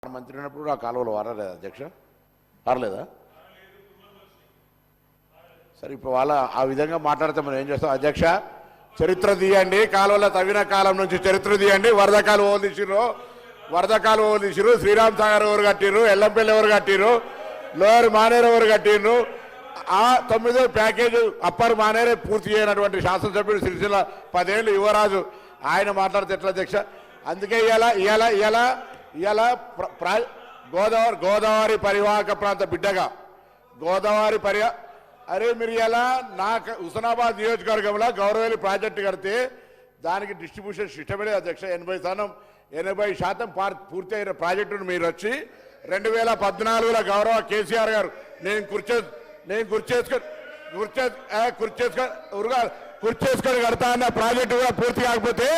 మంత్రి ఉన్నప్పుడు ఆ కాలువలు వారలేదా అధ్యక్ష? వారలేదా? సరే, ఇప్పుడు వాళ్ళ ఆ విధంగా మాట్లాడితే మనం ఏం చేస్తాం అధ్యక్ష? చరిత్ర తీయండి, కాలువల తవ్విన కాలం నుంచి చరిత్ర తీయండి. వరద కాలువ తీసిరు, శ్రీరామ్ సాగర్ ఎవరు కట్టిరు, ఎల్లంపల్లి ఎవరు కట్టిరు, లోయర్ మానేరు ఎవరు కట్టిరు, ఆ 9వ ప్యాకేజ్ అప్పర్ మానేరే పూర్తి చేయనటువంటి శాసనసభ్యుడు సిరిసిల్ల 10 ఏళ్ళు యువరాజు ఆయన మాట్లాడితే ఎట్లా అధ్యక్ష? అందుకే ఇవాళ గోదావరి పరివాహక ప్రాంత బిడ్డగా అరే మీరు ఇలా నాకు హుస్నాబాద్ నియోజకవర్గంలో గౌరవేలి ప్రాజెక్టు కడితే దానికి డిస్ట్రిబ్యూషన్ సిస్టమే లేదు అధ్యక్ష. 80% పూర్తి అయిన ప్రాజెక్టును మీరు వచ్చి 2014లో గౌరవ కేసీఆర్ గారు నేను కుర్చేసుకొని కడతా అన్న ప్రాజెక్టు కూడా పూర్తి కాకపోతే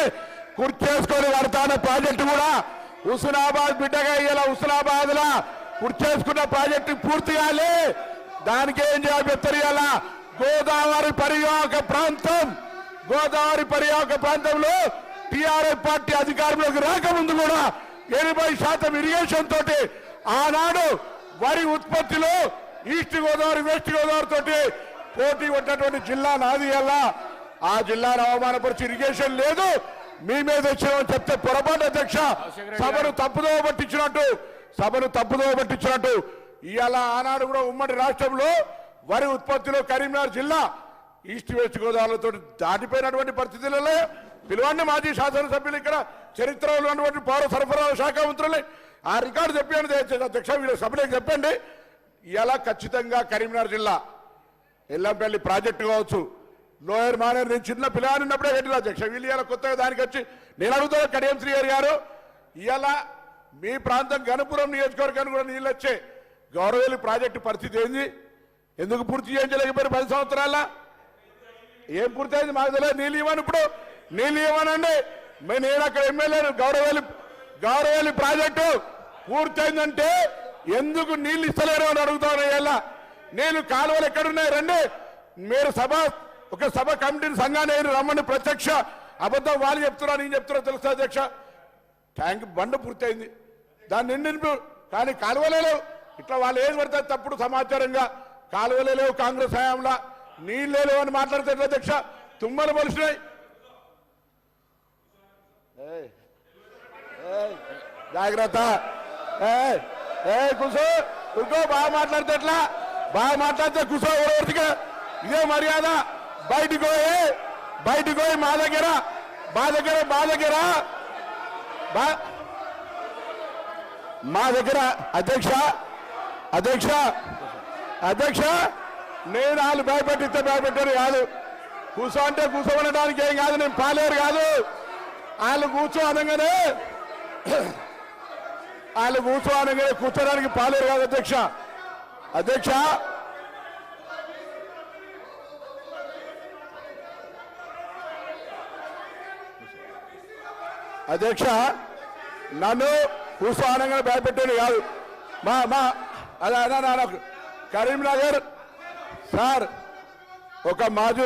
కుర్చేసుకొని కడతా అన్న ప్రాజెక్టు కూడా హుస్నాబాద్ బిడ్డగా ఇలా హుస్నాబాద్ లా కుర్చేసుకున్న ప్రాజెక్టు పూర్తి కాలే. దానికి ఏం చేయాలి చెప్తారు? ఇలా గోదావరి పరివాహక ప్రాంతంలో టీఆర్ఎస్ పార్టీ అధికారంలోకి రాకముందు కూడా 80% ఇరిగేషన్ తోటి ఆనాడు వరి ఉత్పత్తిలో ఈస్ట్ గోదావరి వెస్ట్ గోదావరి తోటి పోటీ ఉన్నటువంటి జిల్లా నాది. అలా ఆ జిల్లాను అవమానపరిచి ఇరిగేషన్ లేదు మీ మీద వచ్చినామని చెప్తే పొరపాటు అధ్యక్ష. సభను తప్పుదోవ పట్టించినట్టు ఇవాళ ఆనాడు కూడా ఉమ్మడి రాష్ట్రంలో వరి ఉత్పత్తిలో కరీంనగర్ జిల్లా ఈస్ట్ వెస్ట్ గోదావరితో దాటిపోయినటువంటి పరిస్థితులలో పిలువండి మాజీ శాసనసభ్యులు, ఇక్కడ చరిత్రలో ఉన్నటువంటి పౌర సరఫరాల శాఖ మంత్రులు ఆ రికార్డు చెప్పండి అధ్యక్ష. వీళ్ళ సభ్యులకు చెప్పండి. ఇలా ఖచ్చితంగా కరీంనగర్ జిల్లా ఎల్లంపల్లి ప్రాజెక్టు కావచ్చు, లోయర్ మానేరు నేను చిన్న పిల్లగాని ఉన్నప్పుడే కట్టిన అధ్యక్ష. వీళ్ళు ఇలా కొత్తగా దానికి వచ్చి నేను అడుగుతాను కడియం శ్రీహరి గారు, ఇలా మీ ప్రాంతం గణపురం నియోజకవర్గానికి కూడా నీళ్ళు వచ్చే గౌరవేలి ప్రాజెక్టు పరిస్థితి ఏంది? ఎందుకు పూర్తి చేయించలేకపోయారు 10 సంవత్సరాల? ఏం పూర్తి అయింది మాకు తెలియదు. నీళ్ళు ఇవ్వను, ఇప్పుడు నీళ్ళు ఇవ్వనండి. నేను అక్కడ ఎమ్మెల్యేను. గౌరవేలి ప్రాజెక్టు పూర్తయిందంటే ఎందుకు నీళ్ళు ఇస్తలేరు అని అడుగుతాను. ఇలా నీళ్ళు కాలువలు ఎక్కడున్నాయి రండి, మీరు ఒక సభ కమిటీని సంఘాన్ని రమ్మని ప్రత్యక్ష అబద్ధం వాళ్ళు చెప్తున్నా నేను చెప్తున్నా తెలుసా అధ్యక్ష? ట్యాంక్ బండ పూర్తయింది, దాన్ని నింపు, కానీ కాలువలే లేవు. ఇట్లా వాళ్ళు ఏది పడతారు తప్పుడు సమాచారంగా కాలువలే లేవు, కాంగ్రెస్ హయాంలో నీళ్ళే లేవు అని మాట్లాడితే ఎట్లా అధ్యక్ష? తుమ్మలు మొలిసినాయి. జాగ్రత్త, కూర్చో బాగా మాట్లాడితే ఎట్లా? బాగా మాట్లాడితే కూర్చో. ఎవరికి ఇదే మర్యాద? బయటికి పోయి మా దగ్గర అధ్యక్ష నేను వాళ్ళు భయపెట్టిస్తే భయపెట్టారు కాదు. కూర్చో అంటే కూర్చోమనడానికి ఏం కాదు, నేను పాలేరు కాదు. వాళ్ళు కూర్చో అనగానే కూర్చోడానికి పాలేరు కాదు అధ్యక్ష నన్ను కూర్చో అనగానే భయపెట్టారు కాదు. అదే కరీంనగర్ సార్ ఒక మాజీ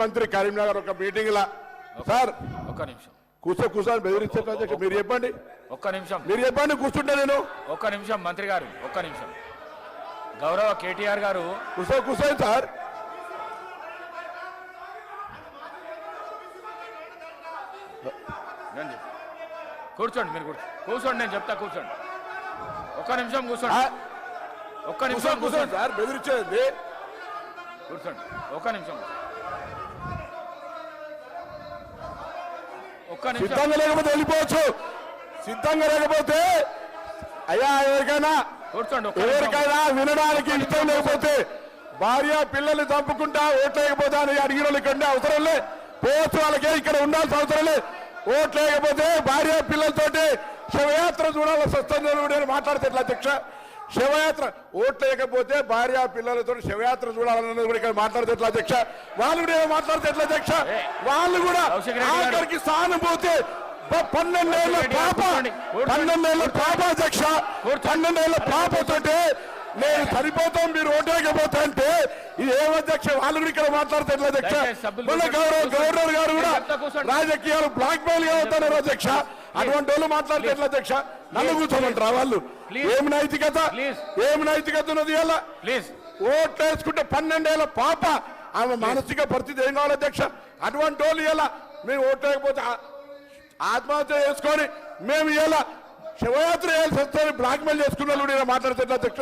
మంత్రి కరీంనగర్ ఒక మీటింగ్ లా సార్ ఒక్క నిమిషం కూర్చొని బెదిరిస్తారు అధ్యక్ష. మీరు చెప్పండి, ఒక్క నిమిషం మీరు చెప్పండి. కూర్చుంటే నేను ఒక్క నిమిషం మంత్రి గారు, ఒక్క నిమిషం. గౌరవ కేటీఆర్ గారు కూర్చోండి సార్. కూర్చోండి, మీరు కూర్చోండి, నేను చెప్తా కూర్చోండి. ఒక్క నిమిషం కూర్చోండి సార్, బెదిరించేది కూర్చోండి. ఒక్క నిమిషం సిద్ధంగా లేకపోతే వెళ్ళిపోవచ్చు. సిద్ధంగా లేకపోతే అయ్యా ఎవరికైనా వినడానికి ఇష్టం లేకపోతే భార్య పిల్లల్ని చంపుకుంటా ఓట్లు లేకపోతే అని అడిగిన వాళ్ళు ఇక్కడ అవసరం లే, పోవచ్చు. వాళ్ళకే ఇక్కడ ఉండాల్సిన అవసరం లే. ఓట్లు లేకపోతే భార్య పిల్లలతోటి శవయాత్ర చూడాల్సి వస్తుంది మాట్లాడితే ఎట్లా అధ్యక్ష? శవయాత్ర ఓట్లు లేకపోతే భార్య పిల్లలతో శవయాత్ర చూడాలన్నది కూడా ఇక్కడ మాట్లాడితే ఎట్లా అధ్యక్ష? వాళ్ళు కూడా మాట్లాడితే ఎట్లా అధ్యక్ష? వాళ్ళు కూడా ఆఖరికి సానుభూతి 12 ఏళ్ళ పాప అధ్యక్ష, 12 ఏళ్ళ పాపతోటి నేను చనిపోతాం మీరు ఓటేకపోతా అంటే ఇది ఏం అధ్యక్ష? వాళ్ళు కూడా ఇక్కడ మాట్లాడితే ఎట్లా అధ్యక్ష? దయచేసి సభ్యులు మళ్ళీ గవర్నర్ గారు కూడా చెప్తా కూర్చోండి. రాజకీయాలు బ్లాక్ మెయిల్ గా అవుతున్నారు అధ్యక్ష. అటువంటి వాళ్ళు మాట్లాడితే ఎట్లా అధ్యక్ష? నన్ను కూర్చోమంటారా వాళ్ళు? ఏం నైతికత, ఏం నైతికత ఉన్నది? ఇలా ప్లీజ్ ఓట్లు వేసుకుంటే 12 ఏళ్ల పాప ఆమె మానసిక పరిస్థితి ఏం కావాలి అధ్యక్ష? అటువంటి వాళ్ళు ఇలా మేము ఓట్లు వేయకపోతే ఆత్మహత్య చేసుకొని మేము ఇలా శివయాత్ర చేయాల్సి వస్తుంది బ్లాక్ మెయిల్ చేసుకున్న వాళ్ళు ఇలా మాట్లాడుతున్నారు అధ్యక్ష.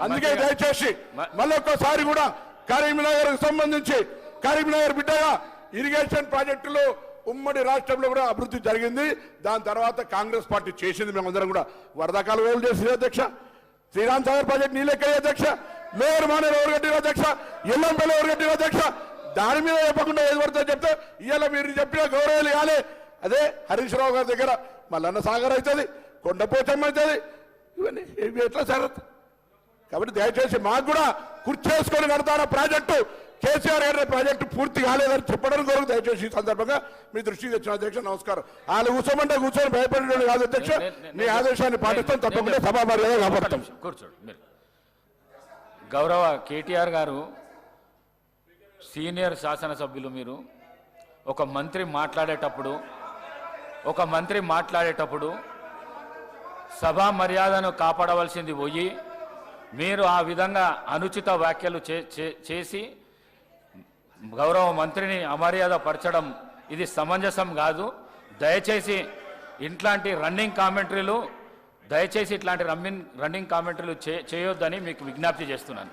అందుకే దయచేసి మళ్ళీ ఒక్కసారి కూడా కరీంనగర్ సంబంధించి కరీంనగర్ బిడ్డగా ఇరిగేషన్ ప్రాజెక్టులు ఉమ్మడి రాష్ట్రంలో కూడా అభివృద్ధి జరిగింది. దాని తర్వాత కాంగ్రెస్ పార్టీ చేసింది. మేమందరం కూడా వరదకాలు వేలు చేసింది అధ్యక్ష. శ్రీరామ్ సాగర్ ప్రాజెక్ట్ నీళ్ళెక్కాయి అధ్యక్ష. మేయర్ మానేరు ఎవరు కట్టిన అధ్యక్ష? ఎల్లంపల్లి ఎవరు కట్టిన అధ్యక్ష? దాని మీద చెప్పకుండా ఏది పడుతుందో చెప్తే ఇవాళ మీరు చెప్పిన గౌరవాలు ఇవ్వాలి. అదే హరీష్ రావు గారి దగ్గర మల్లన్న సాగర్ అవుతుంది, కొండపోచమ్మ అవుతుంది. ఇవన్నీ ఇవి ఎట్లా జరగదు? కాబట్టి దయచేసి మాకు కూడా కుర్చేసుకొని కడతాన ప్రాజెక్టు కేసీఆర్ గారి ప్రాజెక్టు పూర్తి కాలేదని చెప్పడం కొరకు దయచేసి ఈ సందర్భంగా మీ దృష్టికి తెచ్చిన అధ్యక్ష. నమస్కారం. వాళ్ళు కూర్చోమంటే కూర్చొని భయపడేది కాదు అధ్యక్ష. మీ ఆదేశాన్ని పాటిస్తాం, తప్పకుండా సభా మర్యాద కాపాడుతాం. కూర్చోండి మీరు. గౌరవ కేటీఆర్ గారు సీనియర్ శాసనసభ్యులు. మీరు ఒక మంత్రి మాట్లాడేటప్పుడు సభా మర్యాదను కాపాడవలసింది పోయి మీరు ఆ విధంగా అనుచిత వ్యాఖ్యలు చేసి గౌరవ మంత్రిని అమర్యాద పరచడం ఇది సమంజసం కాదు. దయచేసి ఇట్లాంటి రన్నింగ్ కామెంటరీలు చేయొద్దని మీకు విజ్ఞప్తి చేస్తున్నాను.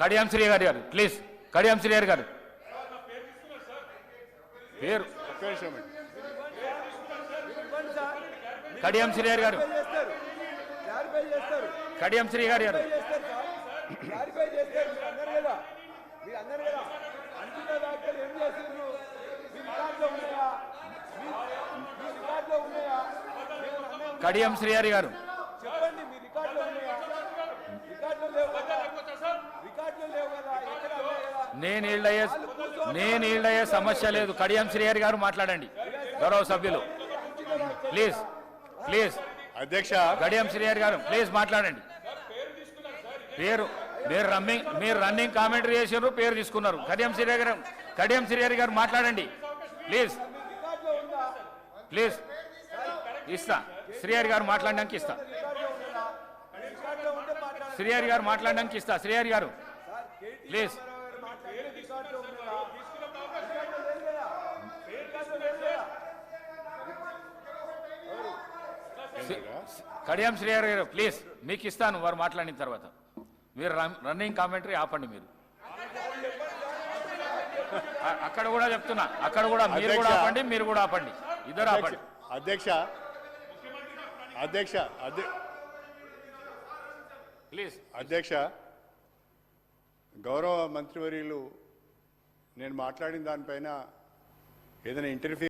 కడియం శ్రీ గారు ప్లీజ్. కడియం శ్రీ గారు పేరు కడియం శ్రీ గారు కడియం శ్రీ గారు కడియం శ్రీహరి గారు నేను ఈళ్ళయ్యే సమస్య లేదు. కడియం శ్రీహరి గారు మాట్లాడండి. గౌరవ సభ్యులు ప్లీజ్ ప్లీజ్. అధ్యక్ష కడియం శ్రీహరి గారు ప్లీజ్ మాట్లాడండి. మీరు రన్నింగ్ కామెంటరీ చేసారు, పేరు తీసుకున్నారు. కడియం శ్రీహరి గారు మాట్లాడండి ప్లీజ్ ప్లీజ్. ఇస్తా శ్రీహరి గారు మాట్లాడడానికి ఇస్తా. శ్రీహరి గారు మాట్లాడడానికి ఇస్తా. శ్రీహరి గారు ప్లీజ్. కడియం శ్రీహరి గారు ప్లీజ్, మీకు ఇస్తాను వారు మాట్లాడిన తర్వాత. మీరు రన్నింగ్ కామెంటరీ ఆపండి. మీరు అక్కడ కూడా చెప్తున్నా, అక్కడ కూడా మీరు కూడా ఆపండి, మీరు కూడా ఆపండి, ఇద్దరు ఆపండి. అధ్యక్ష గౌరవ మంత్రివర్యులు నేను మాట్లాడిన దానిపైన ఏదైనా ఇంటర్ఫియర్